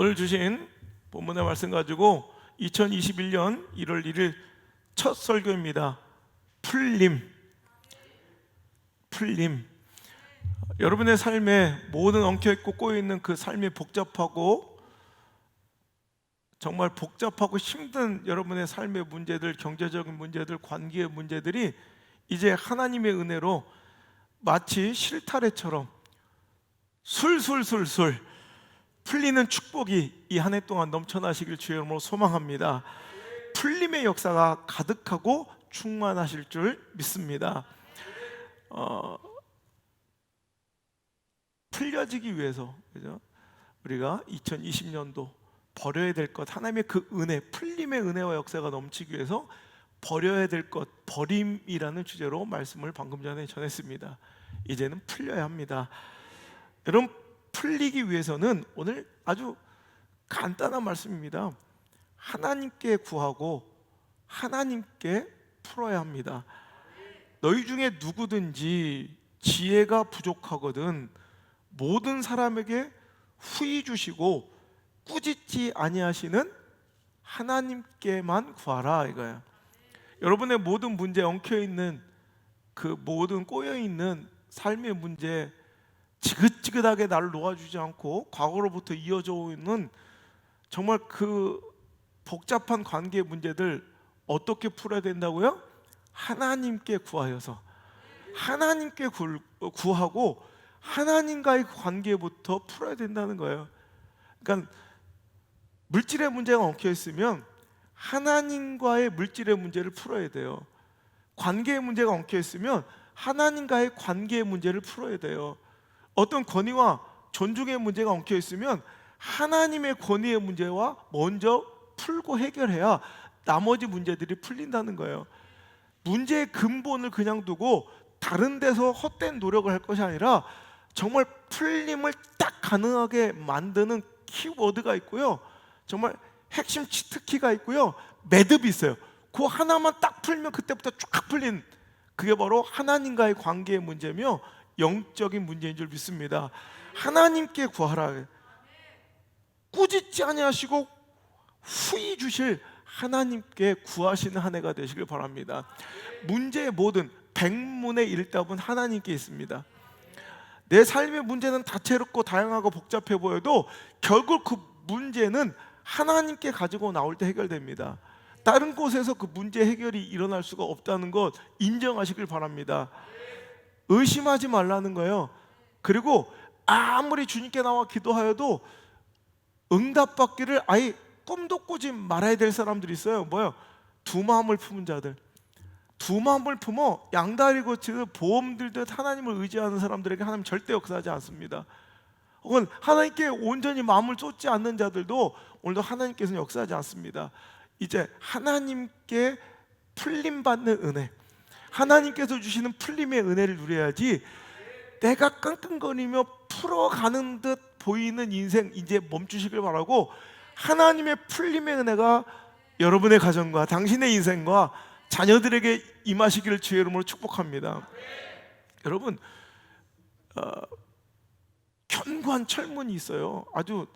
오늘 주신 본문의 말씀 가지고 2021년 1월 1일 첫 설교입니다. 풀림. 여러분의 삶에 모든 엉켜있고 꼬여있는 그 삶이 복잡하고 정말 복잡하고 힘든 여러분의 삶의 문제들, 경제적인 문제들, 관계의 문제들이 이제 하나님의 은혜로 마치 실타래처럼 술술술술 풀리는 축복이 이 한 해 동안 넘쳐나시길 주의 이름으로 소망합니다. 풀림의 역사가 가득하고 충만하실 줄 믿습니다. 풀려지기 위해서, 그죠? 우리가 2020년도 버려야 될 것, 하나님의 그 은혜, 풀림의 은혜와 역사가 넘치기 위해서 버려야 될 것, 버림이라는 주제로 말씀을 방금 전에 전했습니다. 이제는 풀려야 합니다. 여러분, 풀리기 위해서는 오늘 아주 간단한 말씀입니다. 하나님께 구하고 하나님께 풀어야 합니다. 너희 중에 누구든지 지혜가 부족하거든 모든 사람에게 후히 주시고 꾸짖지 아니하시는 하나님께만 구하라, 이거예요. 여러분의 모든 문제, 엉켜있는 그 모든 꼬여있는 삶의 문제, 지긋지긋하게 나를 놓아주지 않고 과거로부터 이어져 있는 정말 그 복잡한 관계의 문제들 어떻게 풀어야 된다고요? 하나님께 구하여서 하나님께 구하고 하나님과의 관계부터 풀어야 된다는 거예요. 그러니까 물질의 문제가 엉켜 있으면 하나님과의 물질의 문제를 풀어야 돼요. 관계의 문제가 엉켜 있으면 하나님과의 관계의 문제를 풀어야 돼요. 어떤 권위와 존중의 문제가 엉켜 있으면 하나님의 권위의 문제와 먼저 풀고 해결해야 나머지 문제들이 풀린다는 거예요. 문제의 근본을 그냥 두고 다른 데서 헛된 노력을 할 것이 아니라 정말 풀림을 딱 가능하게 만드는 키워드가 있고요, 정말 핵심 치트키가 있고요, 매듭이 있어요. 그 하나만 딱 풀면 그때부터 쫙 풀린, 그게 바로 하나님과의 관계의 문제며 영적인 문제인 줄 믿습니다. 하나님께 구하라. 꾸짖지 아니하시고 후히 주실 하나님께 구하시는 한 해가 되시길 바랍니다. 문제의 모든 백문의 일답은 하나님께 있습니다. 내 삶의 문제는 다채롭고 다양하고 복잡해 보여도 결국 그 문제는 하나님께 가지고 나올 때 해결됩니다. 다른 곳에서 그 문제 해결이 일어날 수가 없다는 것 인정하시길 바랍니다. 의심하지 말라는 거예요. 그리고 아무리 주님께 나와 기도하여도 응답받기를 아예 꿈도 꾸지 말아야 될 사람들이 있어요. 뭐요? 두 마음을 품은 자들. 두 마음을 품어 양다리 고치듯 보험 들듯 하나님을 의지하는 사람들에게 하나님 절대 역사하지 않습니다. 혹은 하나님께 온전히 마음을 쏟지 않는 자들도 오늘도 하나님께서는 역사하지 않습니다. 이제 하나님께 풀림받는 은혜, 하나님께서 주시는 풀림의 은혜를 누려야지 내가 끙끙거리며 풀어가는 듯 보이는 인생 이제 멈추시길 바라고, 하나님의 풀림의 은혜가 여러분의 가정과 당신의 인생과 자녀들에게 임하시기를 주의 이름으로 축복합니다. 여러분, 견고한 철문이 있어요. 아주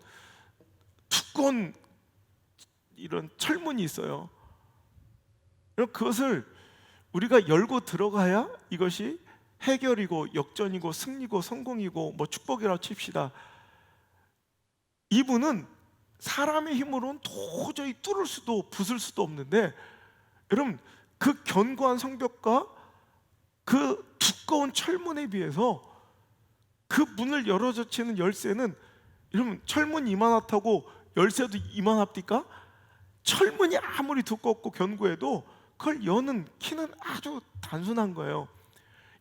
두꺼운 이런 철문이 있어요. 그것을 우리가 열고 들어가야 이것이 해결이고 역전이고 승리고 성공이고 뭐 축복이라고 칩시다. 이분은 사람의 힘으로는 도저히 뚫을 수도 부술 수도 없는데, 여러분 그 견고한 성벽과 그 두꺼운 철문에 비해서 그 문을 열어젖히는 열쇠는, 여러분 철문이 이만하다고 열쇠도 이만합니까? 철문이 아무리 두껍고 견고해도 그걸 여는 키는 아주 단순한 거예요.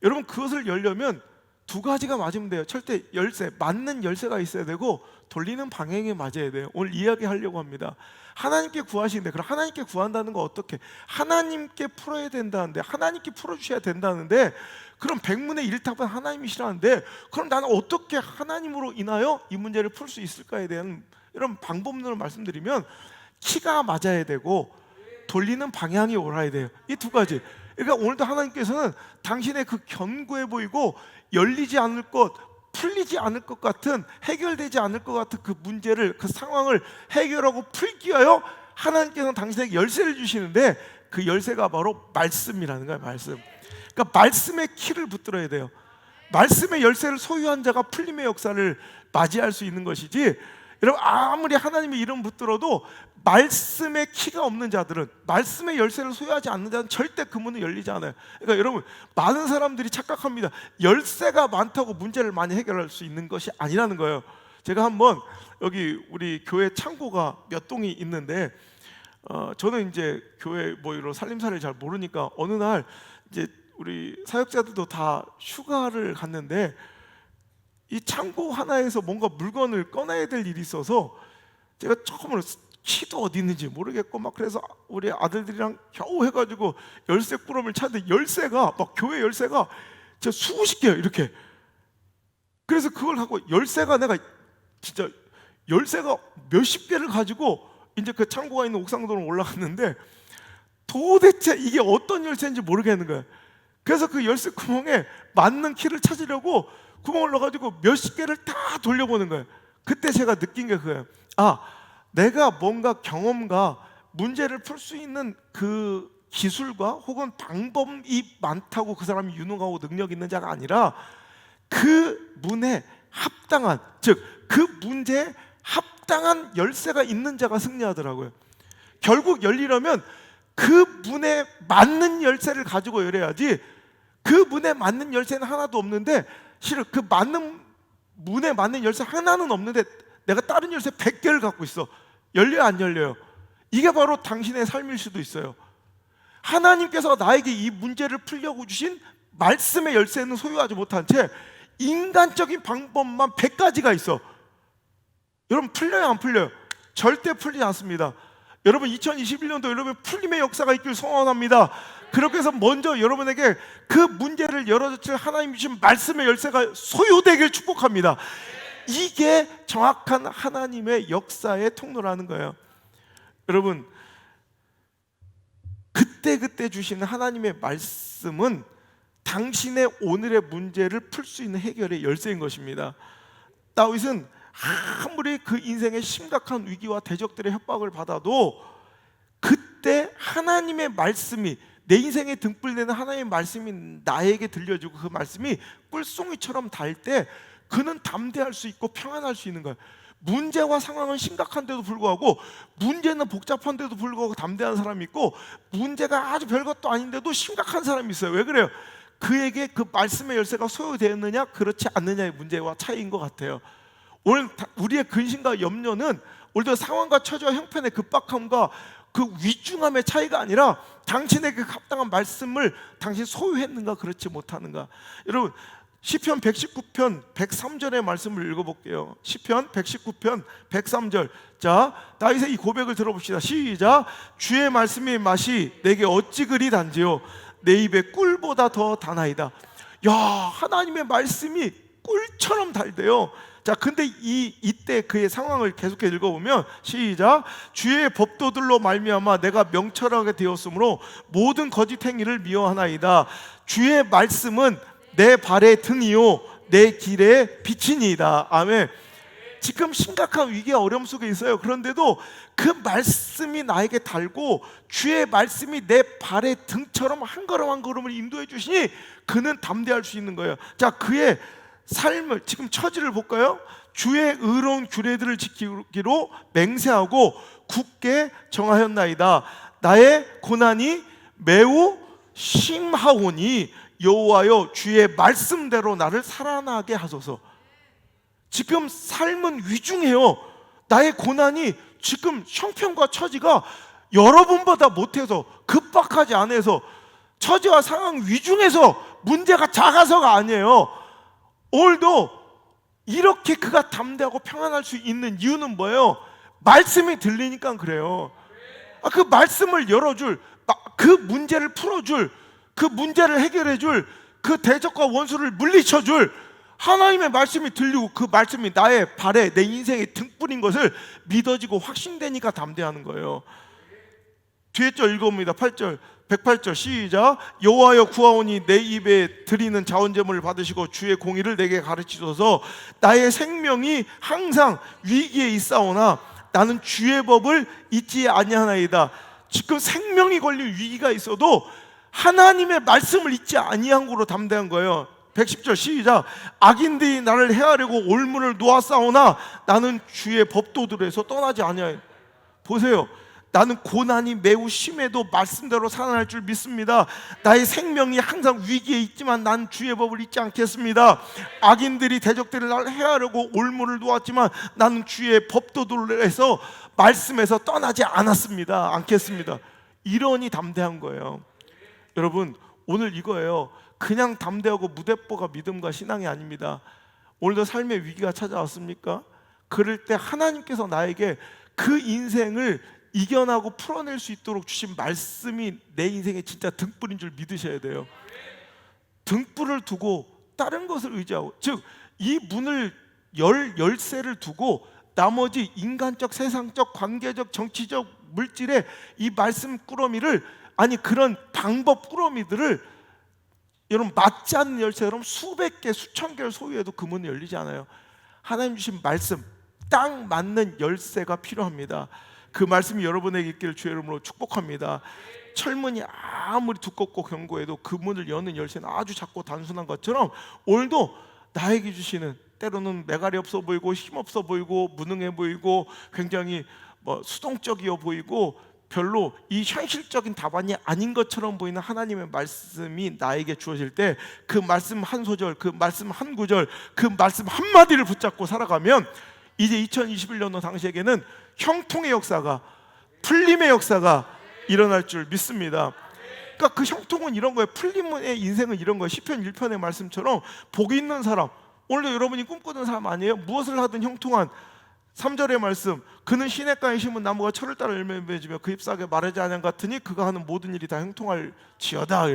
여러분 그것을 열려면 두 가지가 맞으면 돼요. 절대 열쇠, 맞는 열쇠가 있어야 되고 돌리는 방향이 맞아야 돼요. 오늘 이야기하려고 합니다. 하나님께 구하시는데, 그럼 하나님께 구한다는 거 어떻게? 하나님께 풀어야 된다는데, 하나님께 풀어주셔야 된다는데, 그럼 백문의 일답은 하나님이시라는데, 그럼 나는 어떻게 하나님으로 인하여 이 문제를 풀 수 있을까에 대한 이런 방법론을 말씀드리면, 키가 맞아야 되고 돌리는 방향이 옳아야 돼요. 이 두 가지. 그러니까 오늘도 하나님께서는 당신의 그 견고해 보이고 열리지 않을 것, 풀리지 않을 것 같은, 해결되지 않을 것 같은 그 문제를, 그 상황을 해결하고 풀기 위하여 하나님께서는 당신에게 열쇠를 주시는데, 그 열쇠가 바로 말씀이라는 거예요. 말씀. 그러니까 말씀의 키를 붙들어야 돼요. 말씀의 열쇠를 소유한 자가 풀림의 역사를 맞이할 수 있는 것이지, 여러분 아무리 하나님의 이름 붙들어도 말씀의 키가 없는 자들은, 말씀의 열쇠를 소유하지 않는 자는 절대 그 문은 열리지 않아요. 그러니까 여러분, 많은 사람들이 착각합니다. 열쇠가 많다고 문제를 많이 해결할 수 있는 것이 아니라는 거예요. 제가 한번 여기 우리 교회 창고가 몇 동이 있는데, 저는 이제 교회 뭐 이런 살림살이를 잘 모르니까 어느 날 이제 우리 사역자들도 다 휴가를 갔는데 이 창고 하나에서 뭔가 물건을 꺼내야 될 일이 있어서 제가 처음으로 키도 어디 있는지 모르겠고 막, 그래서 우리 아들들이랑 겨우 해가지고 열쇠 꾸러미를 찾는데, 열쇠가 막 교회 열쇠가 진짜 수십 개예요, 이렇게. 그래서 그걸 갖고 열쇠가, 내가 진짜 열쇠가 몇십 개를 가지고 이제 그 창고가 있는 옥상으로 올라갔는데 도대체 이게 어떤 열쇠인지 모르겠는 거예요. 그래서 그 열쇠 구멍에 맞는 키를 찾으려고 구멍을 넣어가지고 몇십 개를 다 돌려보는 거예요. 그때 제가 느낀 게 그거예요. 내가 뭔가 경험과 문제를 풀 수 있는 그 기술과 혹은 방법이 많다고 그 사람이 유능하고 능력 있는 자가 아니라, 그 문에 합당한, 즉 그 문제에 합당한 열쇠가 있는 자가 승리하더라고요. 결국 열리려면 그 문에 맞는 열쇠를 가지고 열어야지, 그 문에 맞는 열쇠는 하나도 없는데, 실은 그 문에 맞는 열쇠 하나는 없는데 내가 다른 열쇠 100개를 갖고 있어. 열려요, 안 열려요? 이게 바로 당신의 삶일 수도 있어요. 하나님께서 나에게 이 문제를 풀려고 주신 말씀의 열쇠는 소유하지 못한 채 인간적인 방법만 100가지가 있어. 여러분, 풀려요, 안 풀려요? 절대 풀리지 않습니다. 여러분, 2021년도 여러분 풀림의 역사가 있길 소원합니다. 그렇게 해서 먼저 여러분에게 그 문제를 열어줄 하나님 주신 말씀의 열쇠가 소유되길 축복합니다. 이게 정확한 하나님의 역사의 통로라는 거예요. 여러분, 그때 주시는 하나님의 말씀은 당신의 오늘의 문제를 풀 수 있는 해결의 열쇠인 것입니다. 다윗은 아무리 그 인생의 심각한 위기와 대적들의 협박을 받아도 그때 하나님의 말씀이, 내 인생에 등불되는 하나님의 말씀이 나에게 들려주고 그 말씀이 꿀송이처럼 닿을 때 그는 담대할 수 있고 평안할 수 있는 거예요. 문제와 상황은 심각한데도 불구하고, 문제는 복잡한데도 불구하고 담대한 사람이 있고, 문제가 아주 별것도 아닌데도 심각한 사람이 있어요. 왜 그래요? 그에게 그 말씀의 열쇠가 소유되었느냐 그렇지 않느냐의 문제와 차이인 것 같아요. 오늘 우리의 근심과 염려는 오늘도 상황과 처지와 형편의 급박함과 그 위중함의 차이가 아니라 당신의 그 합당한 말씀을 당신이 소유했는가 그렇지 못하는가. 여러분, 시편 119편 103절의 말씀을 읽어볼게요. 시편 119편 103절. 자, 다윗의 이 고백을 들어봅시다. 시작. 주의 말씀의 맛이 내게 어찌 그리 단지요, 내 입에 꿀보다 더 다나이다. 야, 하나님의 말씀이 꿀처럼 달대요. 자, 근데 이때 그의 상황을 계속해 읽어보면, 시작. 주의 법도들로 말미암아 내가 명철하게 되었으므로 모든 거짓 행위를 미워하나이다. 주의 말씀은 내 발의 등이요 내 길의 빛이니이다. 아멘. 지금 심각한 위기와 어려움 속에 있어요. 그런데도 그 말씀이 나에게 달고 주의 말씀이 내 발의 등처럼 한 걸음 한 걸음을 인도해 주시니 그는 담대할 수 있는 거예요. 자, 그의 삶을, 지금 처지를 볼까요? 주의 의로운 규례들을 지키기로 맹세하고 굳게 정하였나이다. 나의 고난이 매우 심하오니 여호와여 주의 말씀대로 나를 살아나게 하소서. 지금 삶은 위중해요. 나의 고난이 지금 형편과 처지가 여러분보다 못해서, 급박하지 않아서, 처지와 상황 위중해서, 문제가 작아서가 아니에요. 오늘도 이렇게 그가 담대하고 평안할 수 있는 이유는 뭐예요? 말씀이 들리니까 그래요. 그 말씀을 열어줄, 그 문제를 풀어줄, 그 문제를 해결해줄, 그 대적과 원수를 물리쳐줄 하나님의 말씀이 들리고 그 말씀이 나의 발에, 내 인생의 등불인 것을 믿어지고 확신되니까 담대하는 거예요. 뒤에 절 읽어봅니다. 8절. 108절 시작. 여호와여 구하오니 내 입에 드리는 자원제물을 받으시고 주의 공의를 내게 가르치소서. 나의 생명이 항상 위기에 있사오나 나는 주의 법을 잊지 아니하나이다. 지금 생명이 걸린 위기가 있어도 하나님의 말씀을 잊지 아니한 거로 담대한 거예요. 110절 시작. 악인들이 나를 해하려고 올무를 놓았사오나 나는 주의 법도들에서 떠나지 아니하여. 보세요, 나는 고난이 매우 심해도 말씀대로 살아날 줄 믿습니다. 나의 생명이 항상 위기에 있지만 난 주의 법을 잊지 않겠습니다. 악인들이 대적들을 나를 해하려고 올무를 놓았지만 나는 주의 법도들에서 말씀에서 떠나지 않겠습니다. 이러니 담대한 거예요. 여러분, 오늘 이거예요. 그냥 담대하고 무대뽀가 믿음과 신앙이 아닙니다. 오늘도 삶의 위기가 찾아왔습니까? 그럴 때 하나님께서 나에게 그 인생을 이겨나고 풀어낼 수 있도록 주신 말씀이 내 인생의 진짜 등불인 줄 믿으셔야 돼요. 등불을 두고 다른 것을 의지하고, 즉 이 문을 열쇠를 두고 나머지 인간적, 세상적, 관계적, 정치적, 물질의 이 말씀 꾸러미를, 아니 그런 방법 꾸러미들을 여러분 맞지 않는 열쇠처럼 수백 개, 수천 개를 소유해도 그 문이 열리지 않아요. 하나님 주신 말씀, 딱 맞는 열쇠가 필요합니다. 그 말씀이 여러분에게 있기를 주의 이름으로 축복합니다. 철문이 아무리 두껍고 견고해도 그 문을 여는 열쇠는 아주 작고 단순한 것처럼 오늘도 나에게 주시는, 때로는 매갈이 없어 보이고 힘없어 보이고 무능해 보이고 굉장히 수동적이어 보이고 별로 이 현실적인 답안이 아닌 것처럼 보이는 하나님의 말씀이 나에게 주어질 때 그 말씀 한 소절, 그 말씀 한 구절, 그 말씀 한마디를 붙잡고 살아가면 이제 2021년도 당시에게는 형통의 역사가, 풀림의 역사가 일어날 줄 믿습니다. 그러니까 그 형통은 이런 거예요. 풀림의 인생은 이런 거예요. 시편 1편의 말씀처럼 복이 있는 사람, 오늘도 여러분이 꿈꾸는 사람 아니에요? 무엇을 하든 형통한. 3절의 말씀, 그는 시냇가에 심은 나무가 철을 따라 열매 맺으며 그 잎사귀에 마르지 아니한 같으니 그가 하는 모든 일이 다 형통할지어다.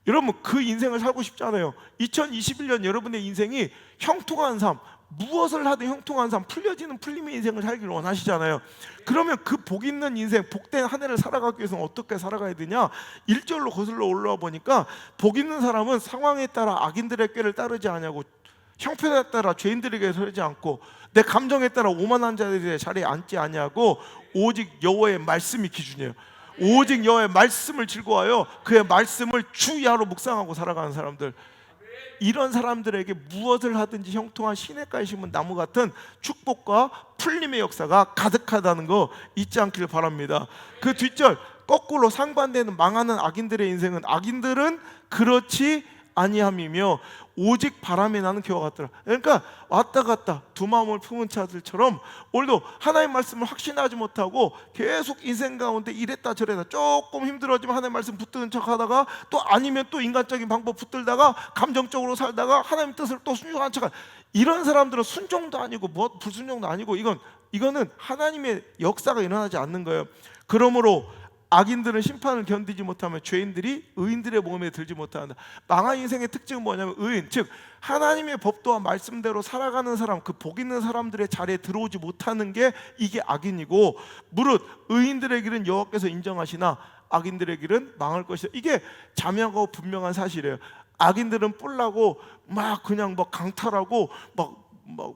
여러분 그 인생을 살고 싶지 않아요? 2021년 여러분의 인생이 형통한 삶, 무엇을 하든 형통한 삶, 풀려지는 풀림의 인생을 살기를 원하시잖아요. 그러면 그 복 있는 인생, 복된 한 해를 살아가기 위해서는 어떻게 살아가야 되냐? 1절로 거슬러 올라와 보니까 복 있는 사람은 상황에 따라 악인들의 꾀를 따르지 아니하고 형편에 따라 죄인들에게 서지 않고 내 감정에 따라 오만한 자들의 자리에 앉지 아니하고 오직 여호와의 말씀이 기준이에요. 오직 여호와의 말씀을 즐거워하여 그의 말씀을 주야로 묵상하고 살아가는 사람들, 이런 사람들에게 무엇을 하든지 형통한 시냇가에 심은 나무 같은 축복과 풀림의 역사가 가득하다는 거 잊지 않기를 바랍니다. 그 뒷절 거꾸로 상반되는 망하는 악인들의 인생은, 악인들은 그렇지 아니함이며 오직 바람이 나는 겨와 같더라. 그러니까 왔다 갔다 두 마음을 품은 자들처럼 오늘도 하나님 말씀을 확신하지 못하고 계속 인생 가운데 이랬다 저랬다, 조금 힘들어지면 하나님 말씀 붙드는 척하다가 또 아니면 또 인간적인 방법 붙들다가 감정적으로 살다가 하나님 뜻을 또 순종한 척, 이런 사람들은 순종도 아니고 불순종도 아니고 이거는 하나님의 역사가 일어나지 않는 거예요. 그러므로 악인들은 심판을 견디지 못하며 죄인들이 의인들의 모험에 들지 못한다. 망한 인생의 특징은 뭐냐면 의인, 즉 하나님의 법도와 말씀대로 살아가는 사람, 그 복 있는 사람들의 자리에 들어오지 못하는 게 이게 악인이고, 무릇 의인들의 길은 여호와께서 인정하시나 악인들의 길은 망할 것이다. 이게 자명하고 분명한 사실이에요. 악인들은 뿔나고 막 그냥 강탈하고 막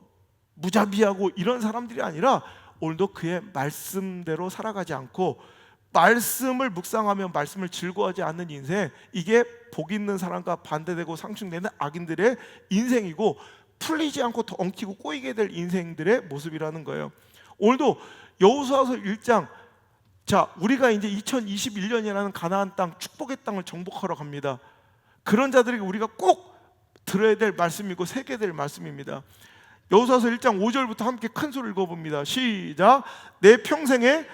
무자비하고 이런 사람들이 아니라 오늘도 그의 말씀대로 살아가지 않고 말씀을 묵상하며 말씀을 즐거워하지 않는 인생, 이게 복 있는 사람과 반대되고 상충되는 악인들의 인생이고 풀리지 않고 더 엉키고 꼬이게 될 인생들의 모습이라는 거예요. 오늘도 여호수아서 1장, 자 우리가 이제 2021년이라는 가나안 땅, 축복의 땅을 정복하러 갑니다. 그런 자들에게 우리가 꼭 들어야 될 말씀이고 새겨야 될 말씀입니다. 여호수아서 1장 5절부터 함께 큰 소리를 읽어봅니다. 시작. 내 평생에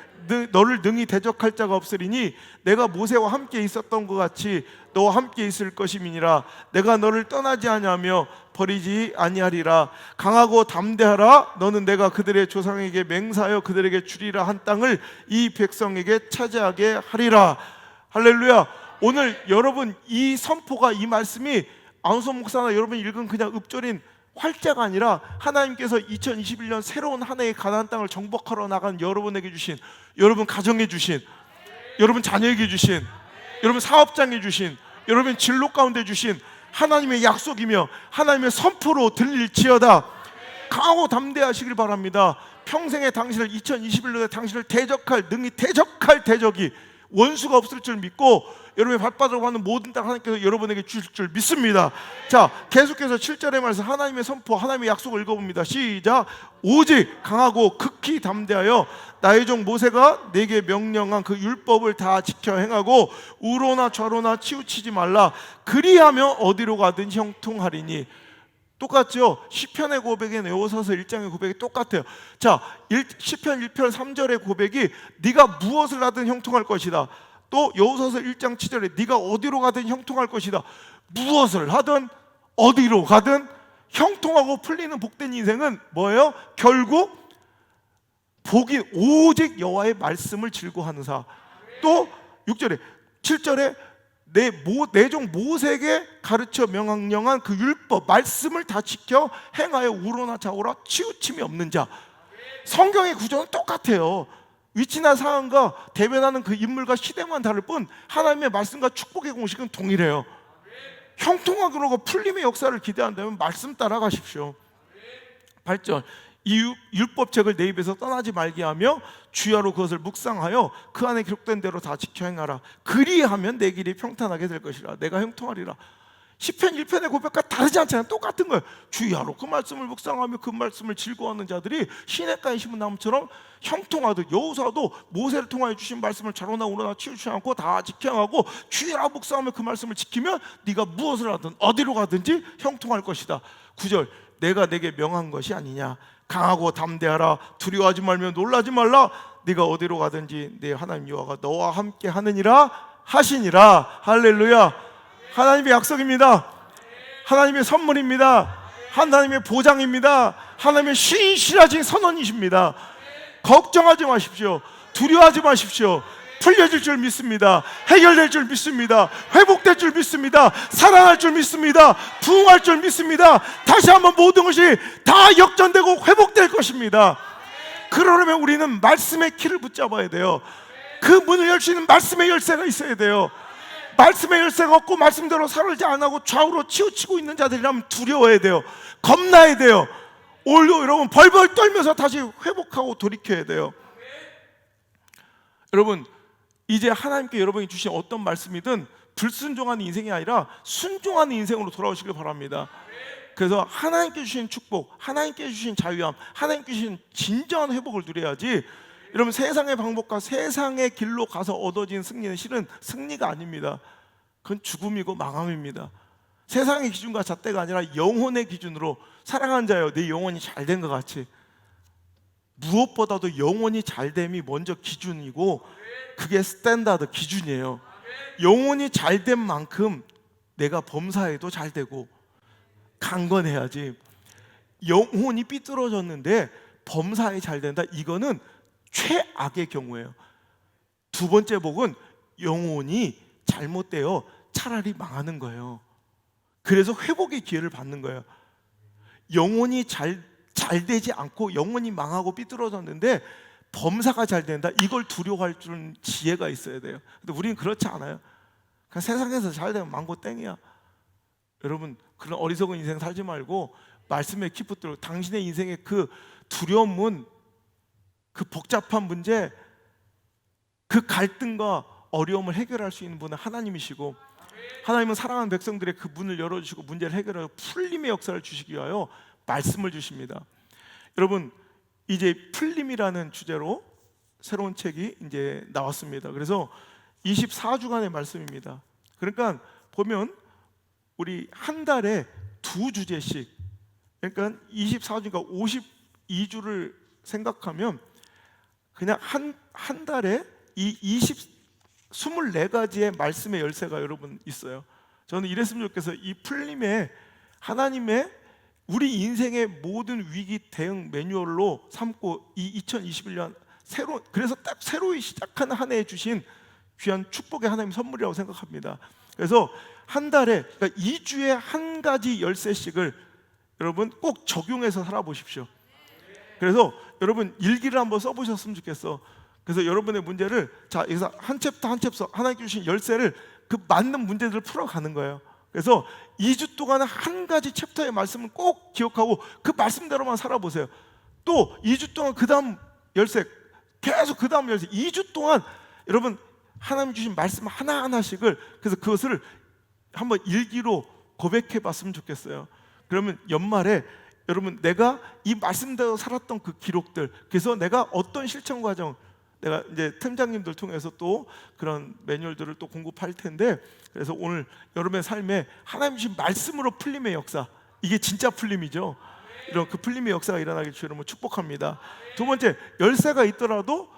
너를 능히 대적할 자가 없으리니 내가 모세와 함께 있었던 것 같이 너와 함께 있을 것임이니라. 내가 너를 떠나지 아니하며 버리지 아니하리라. 강하고 담대하라. 너는 내가 그들의 조상에게 맹세하여 그들에게 주리라 한 땅을 이 백성에게 차지하게 하리라. 할렐루야. 오늘 여러분 이 선포가, 이 말씀이 안우선 목사나 여러분이 읽은 그냥 읊조린 활자가 아니라 하나님께서 2021년 새로운 한 해의 가나안 땅을 정복하러 나간 여러분에게 주신, 여러분 가정에 주신, 여러분 자녀에게 주신 여러분 사업장에 주신, 여러분 진로 가운데 주신 하나님의 약속이며 하나님의 선포로 들릴지어다. 강하고 담대하시길 바랍니다. 평생에 당신을 2021년에 당신을 대적할 능히 대적할 대적이 원수가 없을 줄 믿고 여러분의 발바닥으로 하는 모든 땅 하나님께서 여러분에게 주실 줄 믿습니다. 자, 계속해서 7절의 말씀 하나님의 선포, 하나님의 약속을 읽어봅니다. 시작. 오직 강하고 극히 담대하여 나의 종 모세가 내게 명령한 그 율법을 다 지켜 행하고 우로나 좌로나 치우치지 말라. 그리하며 어디로 가든 형통하리니. 똑같죠? 시편의 고백에 여호사서 1장의 고백이 똑같아요. 자, 시편 1편 3절의 고백이 네가 무엇을 하든 형통할 것이다. 또 여호사서 1장 7절에 네가 어디로 가든 형통할 것이다. 무엇을 하든 어디로 가든 형통하고 풀리는 복된 인생은 뭐예요? 결국 복이 오직 여호와의 말씀을 즐거워하는 사. 또 6절에 7절에 내 종 모세에게 가르쳐 명령한 그 율법 말씀을 다 지켜 행하여 우로나 좌우라 치우침이 없는 자. 성경의 구조는 똑같아요. 위치나 상황과 대변하는 그 인물과 시대만 다를 뿐 하나님의 말씀과 축복의 공식은 동일해요. 형통하고 풀림의 역사를 기대한다면 말씀 따라가십시오. 8절 이 율법책을 내 입에서 떠나지 말게 하며 주야로 그것을 묵상하여 그 안에 기록된 대로 다 지켜 행하라. 그리하면 내 길이 평탄하게 될 것이라. 내가 형통하리라. 시편 1편의 고백과 다르지 않잖아요. 똑같은 거예요. 주야로 그 말씀을 묵상하며 그 말씀을 즐거워하는 자들이 시냇가에 심은 나무처럼 형통하듯 여호사도 모세를 통하여 주신 말씀을 좌로나 우로나 치우치지 않고 다 지켜 행하고 주야로 묵상하며 그 말씀을 지키면 네가 무엇을 하든 어디로 가든지 형통할 것이다. 9절 내가 내게 명한 것이 아니냐. 강하고 담대하라. 두려워하지 말며 놀라지 말라. 네가 어디로 가든지 내 하나님 여호와가 너와 함께 하느니라 하시니라. 할렐루야. 하나님의 약속입니다. 하나님의 선물입니다. 하나님의 보장입니다. 하나님의 신실하신 선언이십니다. 걱정하지 마십시오. 두려워하지 마십시오. 풀려질 줄 믿습니다. 해결될 줄 믿습니다. 회복될 줄 믿습니다. 살아날 줄 믿습니다. 부흥할 줄 믿습니다. 다시 한번 모든 것이 다 역전되고 회복될 것입니다. 그러려면 우리는 말씀의 키를 붙잡아야 돼요. 그 문을 열 수 있는 말씀의 열쇠가 있어야 돼요. 말씀의 열쇠가 없고 말씀대로 살지 안 하고 좌우로 치우치고 있는 자들이라면 두려워해야 돼요. 겁나야 돼요. 오히려 여러분 벌벌 떨면서 다시 회복하고 돌이켜야 돼요. 여러분 이제 하나님께 여러분이 주신 어떤 말씀이든 불순종하는 인생이 아니라 순종하는 인생으로 돌아오시길 바랍니다. 그래서 하나님께 주신 축복, 하나님께 주신 자유함, 하나님께 주신 진정한 회복을 누려야지. 여러분 세상의 방법과 세상의 길로 가서 얻어진 승리는 실은 승리가 아닙니다. 그건 죽음이고 망함입니다. 세상의 기준과 잣대가 아니라 영혼의 기준으로 살아가는 자여 내 영혼이 잘된 것 같이. 무엇보다도 영혼이 잘됨이 먼저 기준이고 그게 스탠다드 기준이에요. 영혼이 잘된 만큼 내가 범사에도 잘되고 강건해야지. 영혼이 삐뚤어졌는데 범사에 잘된다, 이거는 최악의 경우예요. 두 번째 복은 영혼이 잘못되어 차라리 망하는 거예요. 그래서 회복의 기회를 받는 거예요. 영혼이 잘 되지 않고 영혼이 망하고 삐뚤어졌는데 범사가 잘 된다, 이걸 두려워할 줄은 지혜가 있어야 돼요. 근데 우리는 그렇지 않아요. 그냥 세상에서 잘 되면 망고 땡이야. 여러분 그런 어리석은 인생 살지 말고 말씀의 키 붙들고 당신의 인생의 그 두려움은, 그 복잡한 문제, 그 갈등과 어려움을 해결할 수 있는 분은 하나님이시고, 하나님은 사랑하는 백성들의 그 문을 열어주시고 문제를 해결하여 풀림의 역사를 주시기 위하여 말씀을 주십니다. 여러분 이제 풀림이라는 주제로 새로운 책이 이제 나왔습니다. 그래서 24주간의 말씀입니다. 그러니까 보면 우리 한 달에 2주제씩, 그러니까 24주니까 52주를 생각하면 그냥 한 달에 이 24가지의 말씀의 열쇠가 여러분 있어요. 저는 이랬으면 좋겠어요. 이 풀림에 하나님의 우리 인생의 모든 위기 대응 매뉴얼로 삼고 이 2021년 그래서 딱 새로이 시작하는 한 해에 주신 귀한 축복의 하나님 선물이라고 생각합니다. 그래서 한 달에, 그러니까 2주에 한 가지 열쇠씩을 여러분 꼭 적용해서 살아보십시오. 그래서 여러분 일기를 한번 써보셨으면 좋겠어. 그래서 여러분의 문제를 자 여기서 한 챕터 한 챕터 하나님께 주신 열쇠를 그 맞는 문제들을 풀어가는 거예요. 그래서 2주 동안은 한 가지 챕터의 말씀을 꼭 기억하고 그 말씀대로만 살아보세요. 또 2주 동안 그 다음 열쇠 계속 그 다음 열쇠 2주 동안 여러분 하나님 주신 말씀 하나하나씩을 그래서 그것을 한번 일기로 고백해 봤으면 좋겠어요. 그러면 연말에 여러분 내가 이 말씀대로 살았던 그 기록들, 그래서 내가 어떤 실천 과정, 내가 이제 팀장님들 통해서 또 그런 매뉴얼들을 또 공급할 텐데, 그래서 오늘 여러분의 삶에 하나님 주신 말씀으로 풀림의 역사, 이게 진짜 풀림이죠. 이런 그 풀림의 역사가 일어나길 주 여러분 축복합니다. 두 번째, 열쇠가 있더라도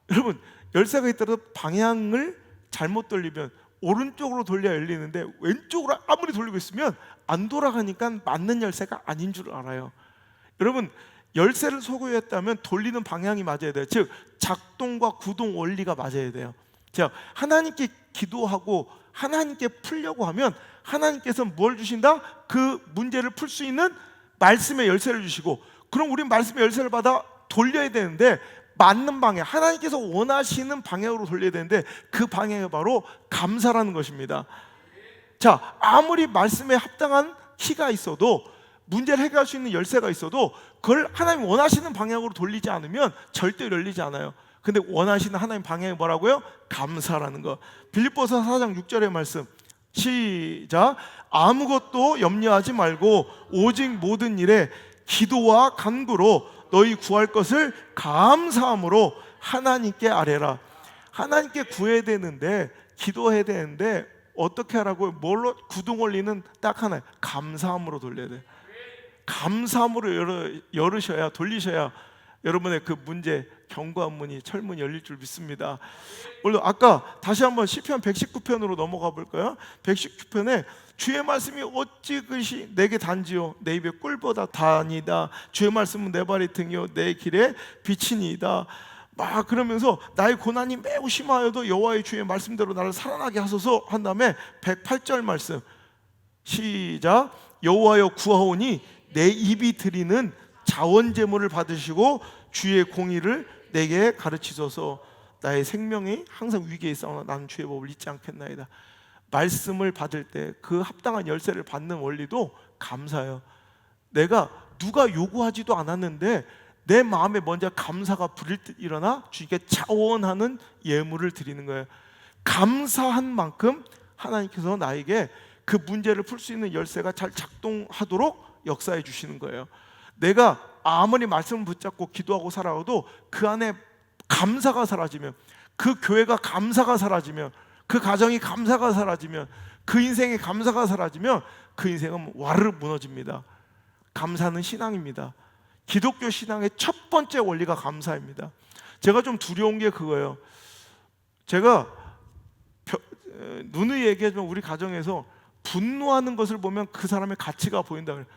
여러분 열쇠가 있더라도 방향을 잘못 돌리면 오른쪽으로 돌려야 열리는데 왼쪽으로 아무리 돌리고 있으면 안 돌아가니까 맞는 열쇠가 아닌 줄 알아요. 여러분 열쇠를 소유했다면 돌리는 방향이 맞아야 돼요. 즉 작동과 구동 원리가 맞아야 돼요. 자, 하나님께 기도하고 하나님께 풀려고 하면 하나님께서 뭘 주신다? 그 문제를 풀 수 있는 말씀의 열쇠를 주시고, 그럼 우린 말씀의 열쇠를 받아 돌려야 되는데 맞는 방향, 하나님께서 원하시는 방향으로 돌려야 되는데 그 방향이 바로 감사라는 것입니다. 자, 아무리 말씀에 합당한 키가 있어도, 문제를 해결할 수 있는 열쇠가 있어도 그걸 하나님 원하시는 방향으로 돌리지 않으면 절대 열리지 않아요. 근데 원하시는 하나님 방향이 뭐라고요? 감사라는 거. 빌립보서 4장 6절의 말씀 시작. 아무것도 염려하지 말고 오직 모든 일에 기도와 간구로 너희 구할 것을 감사함으로 하나님께 아뢰라. 하나님께 구해야 되는데, 기도해야 되는데 어떻게 하라고요? 뭘로? 구동 원리는 딱 하나예요. 감사함으로 돌려야 돼요. 감사함으로 열으셔야, 돌리셔야 여러분의 그 문제, 견고한 문이, 철문이 열릴 줄 믿습니다. 오늘 아까 다시 한번 시편 119편으로 넘어가 볼까요? 119편에 주의 말씀이 어찌 그시 내게 단지요 내 입에 꿀보다 다니다. 주의 말씀은 내 발의 등이요 내 길에 빛이니이다. 막 그러면서 나의 고난이 매우 심하여도 여호와의 주의 말씀대로 나를 살아나게 하소서 한 다음에 108절 말씀 시작. 여호와여 구하오니 내 입이 드리는 자원 제물을 받으시고 주의 공의를 내게 가르치소서. 나의 생명이 항상 위기에 있사오나 나는 주의 법을 잊지 않겠나이다. 말씀을 받을 때 그 합당한 열쇠를 받는 원리도 감사예요. 내가 누가 요구하지도 않았는데 내 마음에 먼저 감사가 불일 듯 일어나 주님께 자원하는 예물을 드리는 거예요. 감사한 만큼 하나님께서 나에게 그 문제를 풀 수 있는 열쇠가 잘 작동하도록 역사해 주시는 거예요. 내가 아무리 말씀을 붙잡고 기도하고 살아도 그 안에 감사가 사라지면, 그 교회가 감사가 사라지면, 그 가정이 감사가 사라지면, 그 인생에 감사가 사라지면 그 인생은 와르르 무너집니다. 감사는 신앙입니다. 기독교 신앙의 첫 번째 원리가 감사입니다. 제가 좀 두려운 게 그거예요. 제가 누누이 얘기하지만 우리 가정에서 분노하는 것을 보면 그 사람의 가치가 보인다 그래요.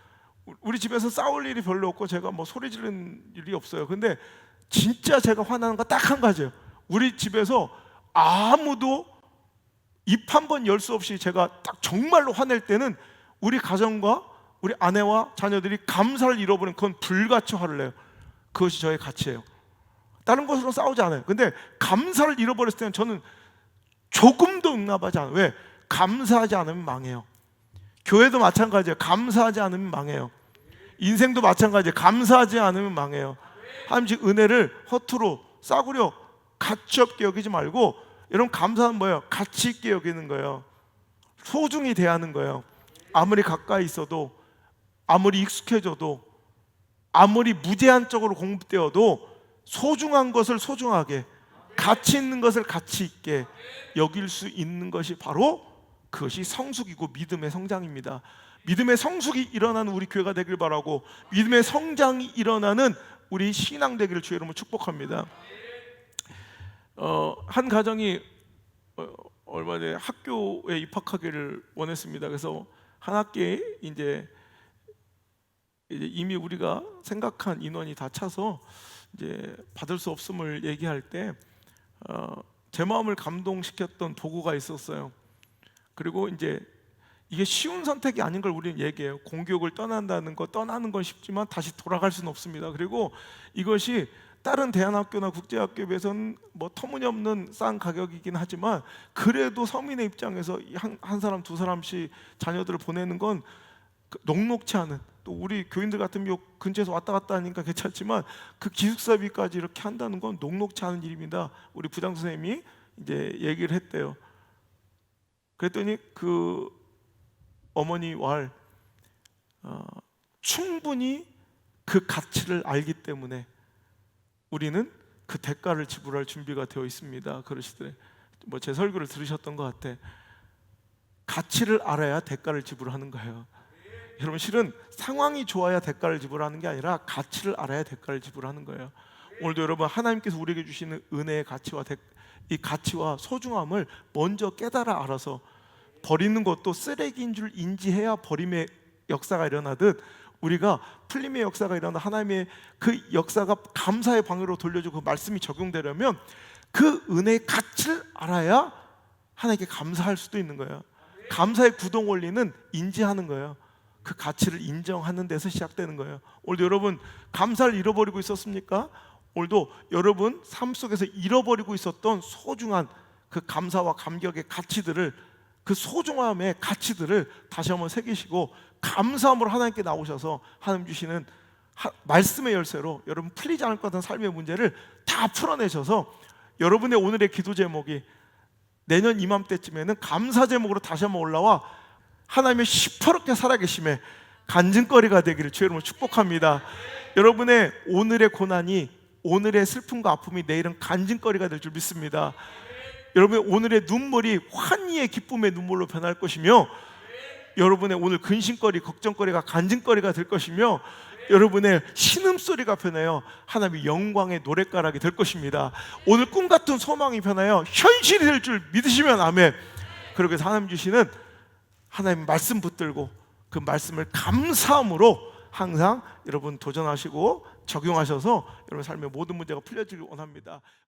우리 집에서 싸울 일이 별로 없고 제가 뭐 소리 지르는 일이 없어요. 근데 진짜 제가 화나는 거 딱 한 가지예요. 우리 집에서 아무도 입 한 번 열 수 없이 제가 딱 정말로 화낼 때는 우리 가정과 우리 아내와 자녀들이 감사를 잃어버린, 그건 불같이 화를 내요. 그것이 저의 가치예요. 다른 것으로 싸우지 않아요. 근데 감사를 잃어버렸을 때는 저는 조금도 용납하지 않아요. 왜? 감사하지 않으면 망해요. 교회도 마찬가지예요. 감사하지 않으면 망해요. 인생도 마찬가지예요. 감사하지 않으면 망해요. 하나님 은혜를 허투루 싸구려 가치 없게 여기지 말고, 여러분 감사는 뭐예요? 가치 있게 여기는 거예요. 소중히 대하는 거예요. 아무리 가까이 있어도, 아무리 익숙해져도, 아무리 무제한적으로 공급되어도 소중한 것을 소중하게, 가치 있는 것을 가치 있게 여길 수 있는 것이 바로, 그것이 성숙이고 믿음의 성장입니다. 믿음의 성숙이 일어나는 우리 교회가 되길 바라고, 믿음의 성장이 일어나는 우리 신앙 되기를 주의 이름으로 축복합니다. 한 가정이 얼마 전에 학교에 입학하기를 원했습니다. 그래서 한 학기에 이제 이미 우리가 생각한 인원이 다 차서 이제 받을 수 없음을 얘기할 때 제 마음을 감동시켰던 보고가 있었어요. 그리고 이제 이게 쉬운 선택이 아닌 걸 우리는 얘기해요. 공교육을 떠나는 건 쉽지만 다시 돌아갈 수는 없습니다. 그리고 이것이 다른 대안학교나 국제학교에 비해서는 뭐 터무니없는 싼 가격이긴 하지만 그래도 서민의 입장에서 한 사람 두 사람씩 자녀들을 보내는 건 녹록치 않은, 또 우리 교인들 같은 경우 근처에서 왔다 갔다 하니까 괜찮지만 그 기숙사비까지 이렇게 한다는 건 녹록치 않은 일입니다. 우리 부장 선생님이 이제 얘기를 했대요. 그랬더니 그 어머니 왈 충분히 그 가치를 알기 때문에 우리는 그 대가를 지불할 준비가 되어 있습니다. 그러시더래. 뭐 제 설교를 들으셨던 것 같아. 가치를 알아야 대가를 지불하는 거예요. 여러분, 실은 상황이 좋아야 대가를 지불하는 게 아니라 가치를 알아야 대가를 지불하는 거예요. 오늘도 여러분, 하나님께서 우리에게 주시는 은혜의 가치와 이 가치와 소중함을 먼저 깨달아 알아서 버리는 것도 쓰레기인 줄 인지해야 버림의 역사가 일어나듯, 우리가 풀림의 역사가 일어나 하나님의 그 역사가 감사의 방향으로 돌려주고 그 말씀이 적용되려면 그 은혜의 가치를 알아야 하나님께 감사할 수도 있는 거예요. 감사의 구동 원리는 인지하는 거예요. 그 가치를 인정하는 데서 시작되는 거예요. 오늘도 여러분 감사를 잃어버리고 있었습니까? 오늘도 여러분 삶 속에서 잃어버리고 있었던 소중한 그 감사와 감격의 가치들을, 그 소중함의 가치들을 다시 한번 새기시고 감사함으로 하나님께 나오셔서 하나님 주시는 말씀의 열쇠로 여러분 풀리지 않을 것 같은 삶의 문제를 다 풀어내셔서 여러분의 오늘의 기도 제목이 내년 이맘때쯤에는 감사 제목으로 다시 한번 올라와 하나님의 시퍼렇게 살아계심에 간증거리가 되기를 주의 이름으로 축복합니다. 여러분의 오늘의 고난이, 오늘의 슬픔과 아픔이 내일은 간증거리가 될 줄 믿습니다. 여러분의 오늘의 눈물이 환희의 기쁨의 눈물로 변할 것이며, 여러분의 오늘 근심거리, 걱정거리가 간증거리가 될 것이며, 여러분의 신음소리가 변하여 하나님의 영광의 노랫가락이 될 것입니다. 오늘 꿈같은 소망이 변하여 현실이 될 줄 믿으시면 아멘. 그렇게 해서 하나님 주시는 하나님 말씀 붙들고 그 말씀을 감사함으로 항상 여러분 도전하시고 적용하셔서 여러분 삶의 모든 문제가 풀려지길 원합니다.